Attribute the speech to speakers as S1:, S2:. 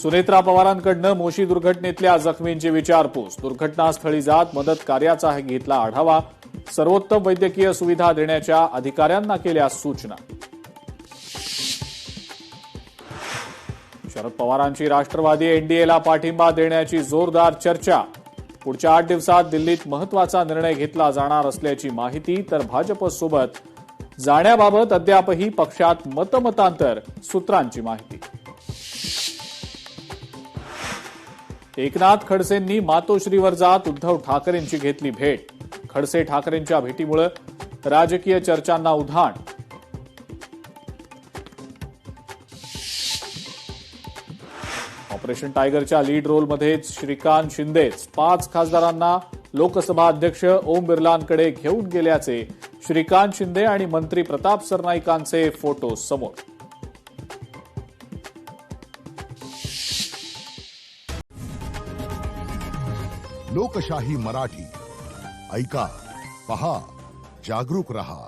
S1: सुनेत्रा पवारांकडून मोशी दुर्घटनेतल्या जखमींची विचारपूस, दुर्घटनास्थळी जात मदत कार्याचा घेतला आढावा, सर्वोत्तम वैद्यकीय सुविधा देण्याच्या अधिकाऱ्यांना केल्या सूचना. शरद पवारांची राष्ट्रवादी एनडीएला पाठिंबा देण्याची जोरदार चर्चा. पुढच्या 8 दिवसात दिल्लीत महत्वाचा निर्णय घेतला जाणार असल्याची माहिती. तर भाजपसोबत जाण्याबाबत अद्यापही पक्षात मतमतांतर, सूत्रांची माहिती. एकनाथ खडसेंनी मातोश्रीवर जात उद्धव ठाकरेंची घेतली भेट. खडसे ठाकरेंच्या भेटीमुळे राजकीय चर्चांना उधाण. ऑपरेशन टायगरच्या लीड रोलमध्येच श्रीकांत शिंदेच 5 खासदारांना लोकसभा अध्यक्ष ओम बिर्लांकडे घेऊन गेल्याचे श्रीकांत शिंदे आणि मंत्री प्रताप सरनाईकांचे फोटो समोर.
S2: लोकशाही मराठी ऐका, पहा, जागरूक रहा.